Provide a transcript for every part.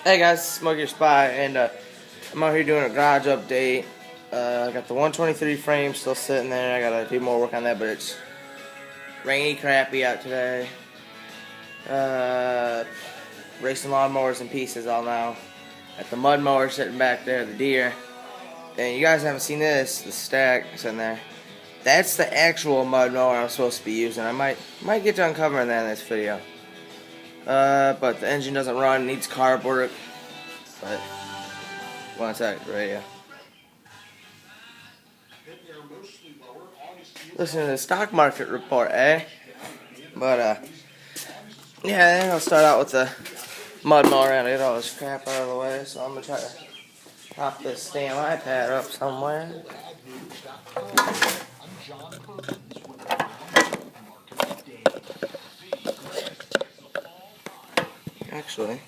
Hey guys, Smokey Spy, and I'm out here doing a garage update. I got the 123 frame still sitting there. I gotta do more work on that, but it's rainy, crappy out today. Racing lawnmowers in pieces all now. Got the mud mower sitting back there, the deer. And you guys haven't seen this, the stack sitting there. That's the actual mud mower I'm supposed to be using. I might get to uncovering that in this video. But the engine doesn't run, needs carb work. But one sec, radio. Listen to the stock market report, eh? But yeah, I think I'll start out with the mud mower and get all this crap out of the way. So I'm gonna try to prop this damn iPad up somewhere. Actually,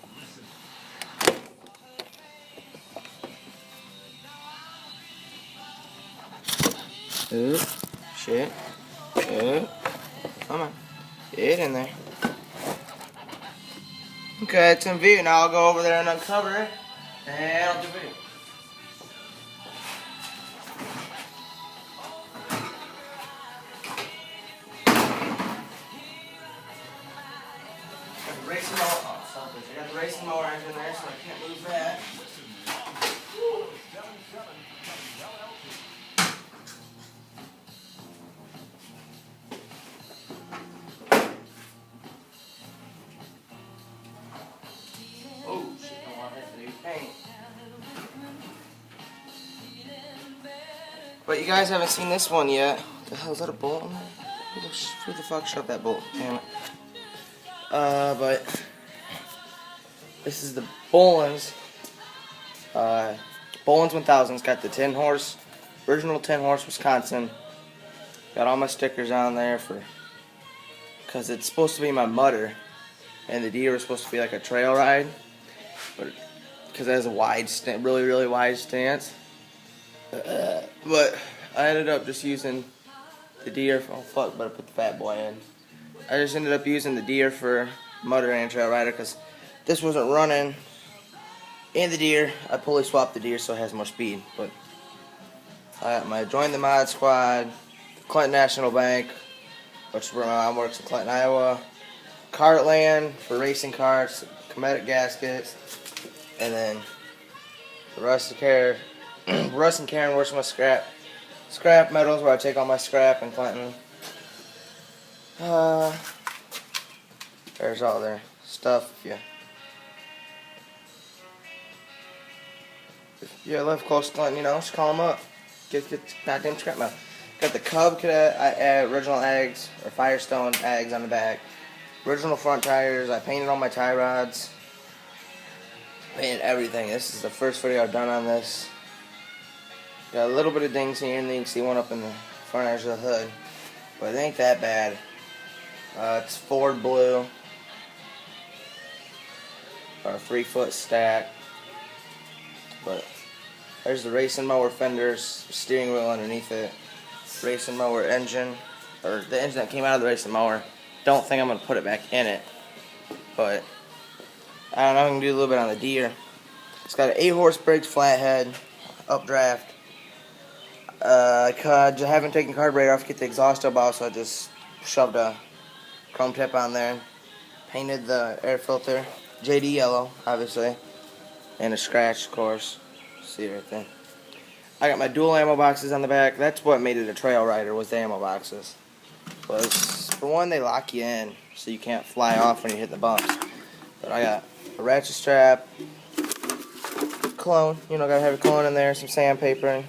oop, shit, oop, come on, get in there. Okay, it's in view. Now I'll go over there and uncover it, and I'll do video. Racing mower. Oh, something. I got the racing mower engine there, so I can't lose that. Oh shit! Don't want that to do paint. But you guys haven't seen this one yet. What the hell is that, a bolt? Who the fuck shoved that bolt? Damn it. But this is the Boland's 1000. It's got the 10 horse, original 10 horse Wisconsin. Got all my stickers on there because it's supposed to be my mutter, and the deer was supposed to be like a trail ride, but because it has a wide really wide stance. But I ended up just using the deer. Oh fuck! Better put the fat boy in. I just ended up using the deer for mutter and trail rider because this wasn't running. And the deer, I pulley swapped the deer so it has more speed. But I joined the mod squad, Clinton National Bank, which is where my mom works in Clinton, Iowa. Cartland for racing carts, Cometic gaskets, and then the Russ and Karen works my scrap metals where I take all my scrap in Clinton. There's all their stuff if you live close to Clinton, just call them up. Get goddamn scrap metal. Got the Cub Cadet original eggs, or Firestone eggs on the back. Original front tires. I painted all my tie rods. Painted everything. This is the first video I've done on this. Got a little bit of dings here, and then you can see one up in the front edge of the hood. But it ain't that bad. It's Ford blue. Or a 3-foot stack. But there's the racing mower fenders, steering wheel underneath it. Racing mower engine, or the engine that came out of the racing mower. Don't think I'm going to put it back in it. But I don't know, I'm going to do a little bit on the deer. It's got an 8-horse brakes flathead, updraft. I haven't taken carburetor off to get the exhaust up out, so I just shoved a chrome tip on there. Painted the air filter, JD yellow, obviously. And a scratch, of course. See it right there. I got my dual ammo boxes on the back. That's what made it a trail rider, was the ammo boxes. For one, they lock you in, so you can't fly off when you hit the bumps. But I got a ratchet strap, cologne, gotta have a cologne in there, some sandpaper,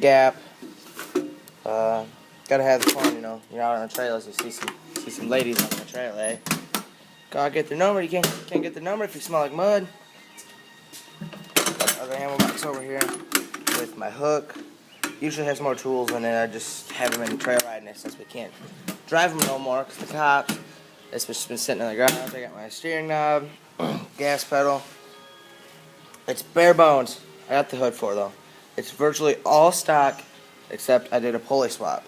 Gap. Gotta have the fun, you're out on the trails, you see some ladies on the trail, eh? Gotta get their number. You can't get the number if you smell like mud. Got other ammo box over here with my hook. Usually has more tools in it. I just have them in trail riding it since we can't drive them no more because the cops. It's just been sitting in the garage. I got my steering knob, gas pedal. It's bare bones. I got the hood for though. It's virtually all stock except I did a pulley swap.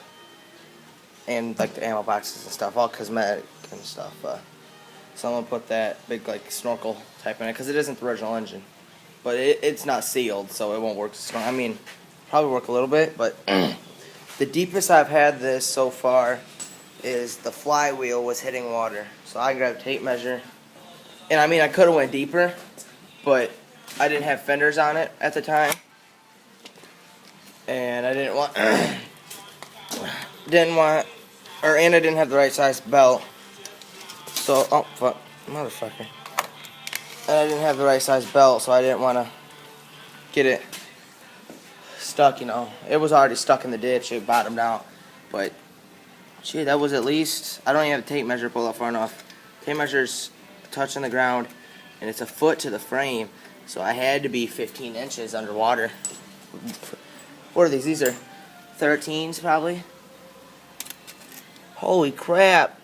And like the ammo boxes and stuff, all cosmetic and stuff. So I'm gonna put that big like snorkel type in it because it isn't the original engine, but it's not sealed, so it won't work as strong. I mean, probably work a little bit, but the deepest I've had this so far is the flywheel was hitting water. So I grabbed a tape measure, and I mean I could have went deeper, but I didn't have fenders on it at the time, and I didn't want and I didn't have the right size belt. So oh fuck, motherfucker. And I didn't have the right size belt, so I didn't want to get it stuck. You know, it was already stuck in the ditch. It bottomed out, but gee, that was at least, I don't even have a tape measure pulled up far enough. Tape measure's touching the ground, and it's a foot to the frame, so I had to be 15 inches underwater. What are these? These are 13s probably. Holy crap.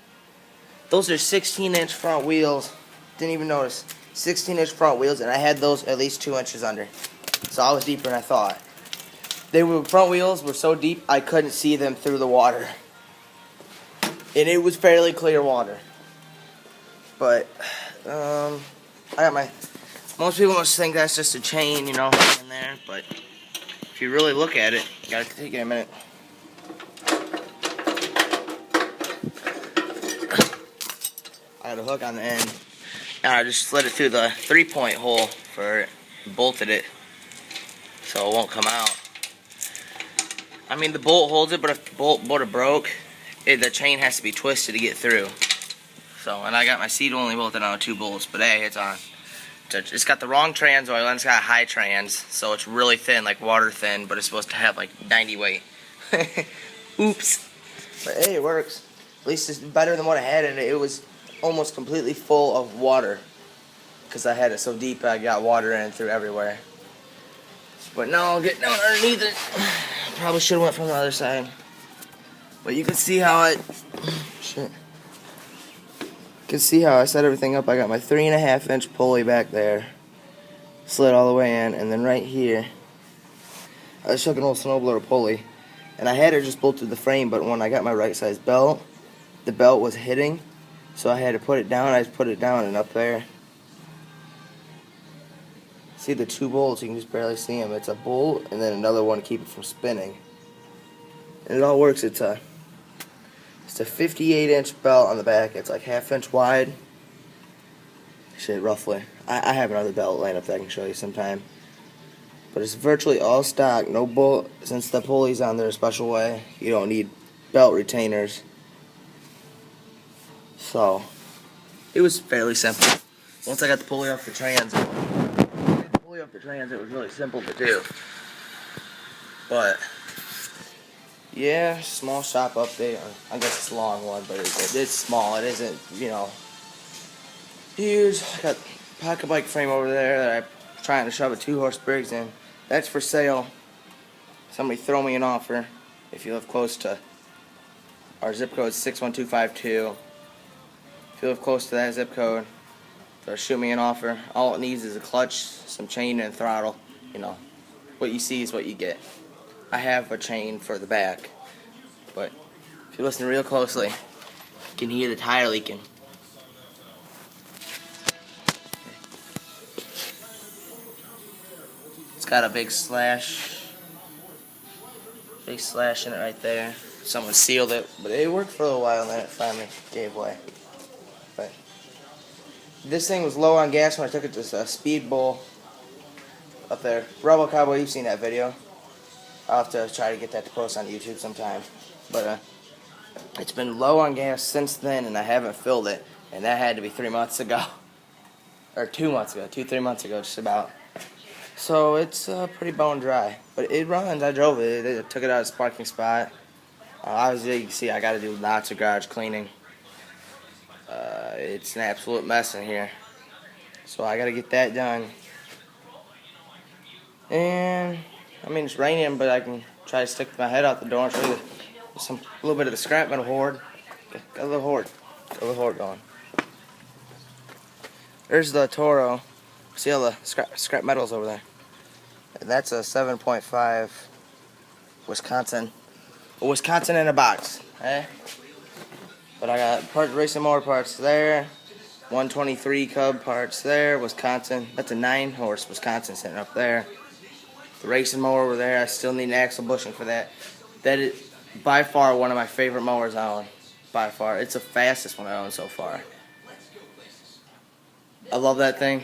Those are 16-inch front wheels. Didn't even notice. 16-inch front wheels, and I had those at least 2 inches under. So I was deeper than I thought. Front wheels were so deep I couldn't see them through the water. And it was fairly clear water. But I got my, most people must think that's just a chain, you know, in there, but if you really look at it, you gotta take it a minute. I got a hook on the end, and I just slid it through the 3-point hole for it, bolted it so it won't come out. I mean, the bolt holds it, but if the bolt would have broke, the chain has to be twisted to get through. So, and I got my seat only bolted on 2 bolts, but hey, it's on. It's got the wrong trans oil, and it's got high trans, so it's really thin, like water thin, but it's supposed to have like 90 weight. Oops. But hey, it works. At least it's better than what I had, and it was almost completely full of water because I had it so deep I got water in through everywhere. But now I'll get down underneath it. Probably should have went from the other side. But you can see how I set everything up. I got my 3.5-inch pulley back there, slid all the way in, and then right here I just took an old snowblower pulley, and I had it just bolted to the frame, but when I got my right size belt, the belt was hitting, so I had to put it down. I just put it down, and up there, see the 2 bolts, you can just barely see them. It's a bolt and then another one to keep it from spinning. And it all works. It's a 58-inch belt on the back. It's like 1/2 inch wide. Shit, roughly. I have another belt laying up that I can show you sometime. But it's virtually all stock. No bolt. Since the pulley's on there a special way, you don't need belt retainers. So, it was fairly simple. Once I got the pulley off the trans, it was really simple to do. But yeah, small shop update. I guess it's a long one, but it's small. It isn't, you know, huge. I got a pocket bike frame over there that I'm trying to shove a 2-horse Briggs in. That's for sale. Somebody throw me an offer if you live close to our zip code 61252. If you live close to that zip code, so shoot me an offer. All it needs is a clutch, some chain, and throttle. You know, what you see is what you get. I have a chain for the back, but if you listen real closely, you can hear the tire leaking. It's got a big slash in it right there. Someone sealed it, but it worked for a little while and then it finally gave way. But this thing was low on gas when I took it to Speed Bowl up there. Rebel Cowboy, you've seen that video. I'll have to try to get that to post on YouTube sometime. But it's been low on gas since then, and I haven't filled it. And that had to be 3 months ago. Or 2 months ago. 3 months ago, just about. So it's pretty bone dry. But it runs. I drove it. I took it out of its parking spot. Obviously, you can see I got to do lots of garage cleaning. It's an absolute mess in here. So I got to get that done. And I mean, it's raining, but I can try to stick my head out the door and show you a little bit of the scrap metal hoard. Got a little hoard. Got a little hoard going. There's the Toro. See all the scrap metals over there. And that's a 7.5 Wisconsin. A Wisconsin in a box. Eh? But I got racing mower parts there. 123 cub parts there, Wisconsin. That's a 9-horse Wisconsin sitting up there. The racing mower over there, I still need an axle bushing for that. That is by far one of my favorite mowers I own. By far. It's the fastest one I own so far. I love that thing.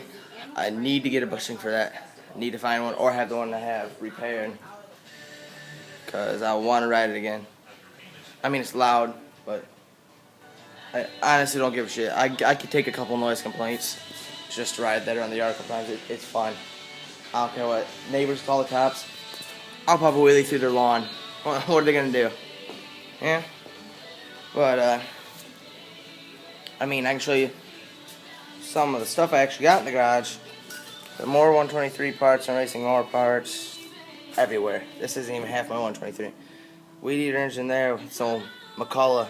I need to get a bushing for that. I need to find one or have the one I have repaired. Because I want to ride it again. I mean, it's loud, but I honestly don't give a shit. I could take a couple noise complaints just to ride that around the yard a couple times. It's fun. I don't care what neighbors call the cops. I'll pop a wheelie through their lawn. What are they going to do? Yeah? But, I mean, I can show you some of the stuff I actually got in the garage. The more 123 parts and racing mower parts everywhere. This isn't even half my 123. Weed eater engine there with some McCullough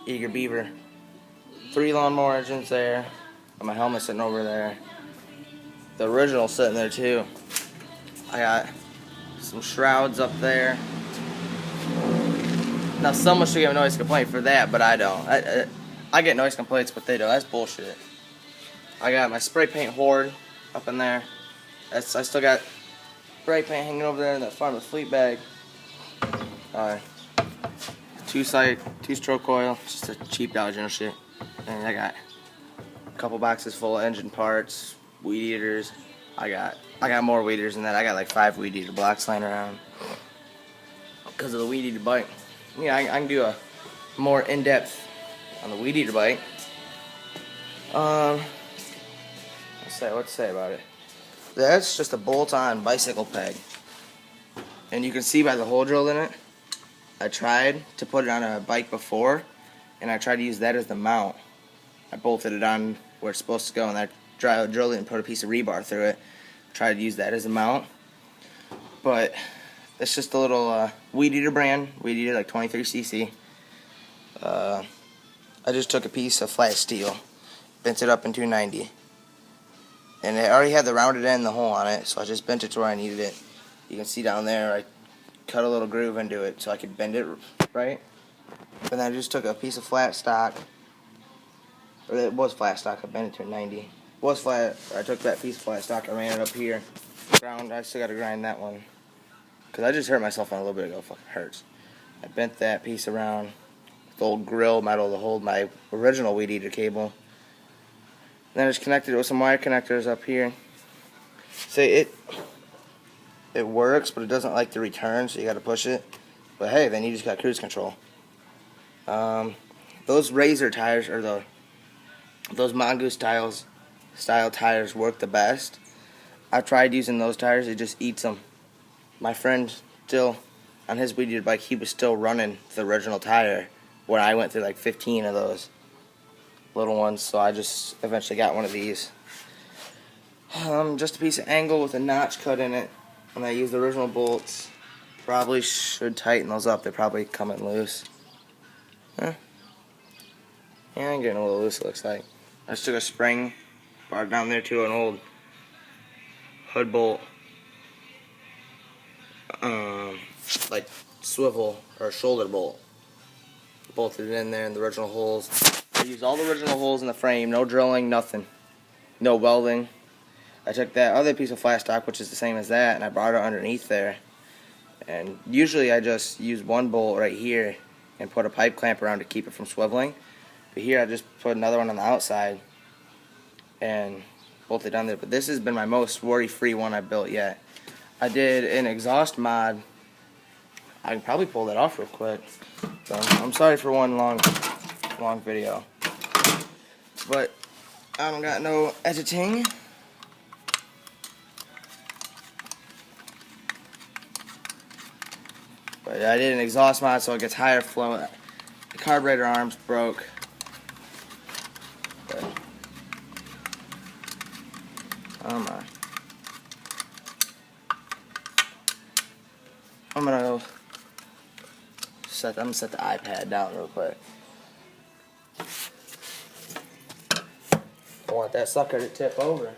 Eager Beaver. 3 lawnmower engines there. And my helmet sitting over there. The original sitting there too. I got some shrouds up there. Now someone should get a noise complaint for that, but I don't. I get noise complaints, but they don't. That's bullshit. I got my spray paint horde up in there. I still got spray paint hanging over there in that farmer's fleet bag. 2-stroke coil, just a cheap Dollar General shit. And I got a couple boxes full of engine parts, weed eaters. I got more weed eaters than that. I got like 5 weed eater blocks lying around because of the weed eater bike. Yeah, I can do a more in-depth on the weed eater bike. What to say about it? That's just a bolt-on bicycle peg, and you can see by the hole drilled in it. I tried to put it on a bike before, and I tried to use that as the mount. I bolted it on where it's supposed to go, and I drilled it and put a piece of rebar through it. Tried to use that as a mount, but it's just a little weed eater brand, weed eater like 23cc. I just took a piece of flat steel, bent it up in 290, and it already had the rounded end, the hole on it, so I just bent it to where I needed it. You can see down there, I cut a little groove into it so I could bend it right. And then I just took a piece of flat stock, or it was flat stock, I bent it to a 90. It was flat, I took that piece of flat stock, I ran it up here, ground, I still got to grind that one. Because I just hurt myself on a little bit ago, fucking hurts. I bent that piece around with the old grill metal to hold my original weed eater cable. Then I just connected it with some wire connectors up here. See, it works, but it doesn't like to return, so you got to push it. But hey, then you just got cruise control. Those Razor tires, or those Mongoose style tires work the best. I tried using those tires, it just eats them. My friend still, on his weed eater bike, he was still running the original tire when I went through like 15 of those little ones, so I just eventually got one of these. Just a piece of angle with a notch cut in it, and I used the original bolts. Probably should tighten those up, they're probably coming loose. Huh? Yeah, I'm getting a little loose, it looks like. I just took a spring, brought it down there to an old hood bolt. Like swivel or shoulder bolt. Bolted it in there in the original holes. I used all the original holes in the frame, no drilling, nothing. No welding. I took that other piece of flat stock, which is the same as that, and I brought it underneath there. And usually I just use one bolt right here and put a pipe clamp around to keep it from swiveling. But here I just put another one on the outside and bolted down there. But this has been my most worry-free one I've built yet. I did an exhaust mod. I can probably pull that off real quick. So I'm sorry for one long video. But I don't got no editing. But I did an exhaust mod so it gets higher flow. The carburetor arms broke. But, oh my. I'm gonna set the iPad down real quick. I want that sucker to tip over.